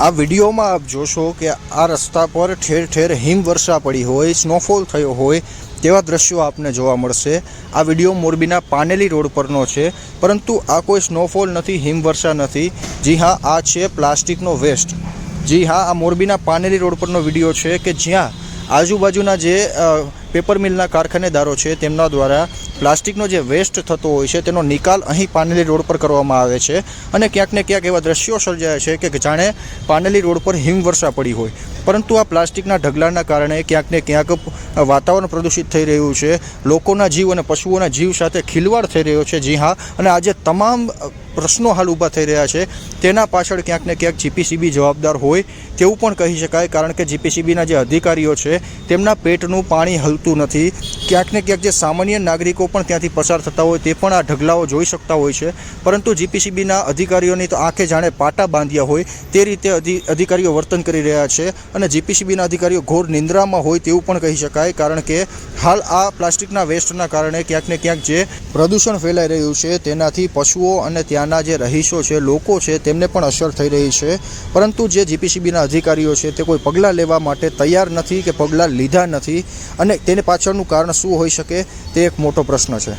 આ વિડીયોમાં આપ જોશો કે આ રસ્તા પર ઠેર ઠેર હિમવર્ષા પડી હોય, સ્નોફોલ થયો હોય તેવા દ્રશ્યો આપને જોવા મળશે। આ વિડીયો મોરબીના પાનેલી રોડ પરનો છે, પરંતુ આ કોઈ સ્નોફોલ નથી, હિમવર્ષા નથી। જી હા, આ છે પ્લાસ્ટિકનો વેસ્ટ। જી હા, આ મોરબીના પાનેલી રોડ પરનો વિડીયો છે કે જ્યાં આજુબાજુના જે પેપર મિલના કારખાનેદારો છે તેમના દ્વારા પ્લાસ્ટિકનો જે વેસ્ટ થતો હોય છે તેનો નિકાલ અહીં પાનેલી રોડ પર કરવામાં આવે છે અને ક્યાંક ને ક્યાંક એવા દ્રશ્યો સર્જાય છે કે જાણે પાનેલી રોડ પર હિમવર્ષા પડી હોય। પરંતુ આ પ્લાસ્ટિકના ઢગલાના કારણે ક્યાંક ને ક્યાંક વાતાવરણ પ્રદૂષિત થઈ રહ્યું છે, લોકોના જીવ અને પશુઓના જીવ સાથે ખિલવાડ થઈ રહ્યો છે। જી હા, અને આજે તમામ પ્રશ્નો હાલ ઊભા થઈ રહ્યા છે તેના પાછળ ક્યાંક ને ક્યાંક જીપીસીબી જવાબદાર હોય તેવું પણ કહી શકાય, કારણ કે જીપીસીબીના જે અધિકારીઓ છે તેમના પેટનું પાણી હલતું નથી। ક્યાંક ને ક્યાંક જે સામાન્ય નાગરિકો પણ ત્યાંથી પસાર થતા હોય તે પણ આ ઢગલાઓ જોઈ શકતા હોય છે, પરંતુ જીપીસીબીના અધિકારીઓની તો આંખે જાણે પાટા બાંધ્યા હોય તે રીતે અધિકારીઓ વર્તન કરી રહ્યા છે અને જીપીસીબીના અધિકારીઓ ઘોર નિંદ્રામાં હોય તેવું પણ કહી શકાય, કારણ કે હાલ આ પ્લાસ્ટિકના વેસ્ટના કારણે ક્યાંક ને ક્યાંક જે પ્રદૂષણ ફેલાઈ રહ્યું છે તેનાથી પશુઓ અને ત્યાંના જે રહીશો છે, લોકો છે, તેમને પણ અસર થઈ રહી છે। પરંતુ જે જીપીસીબીના અધિકારીઓ છે તે કોઈ પગલાં લેવા માટે તૈયાર નથી કે પગલાં લીધા નથી, અને તેની પાછળનું કારણ શું હોઈ શકે તે એક મોટો પ્રશ્ન છે।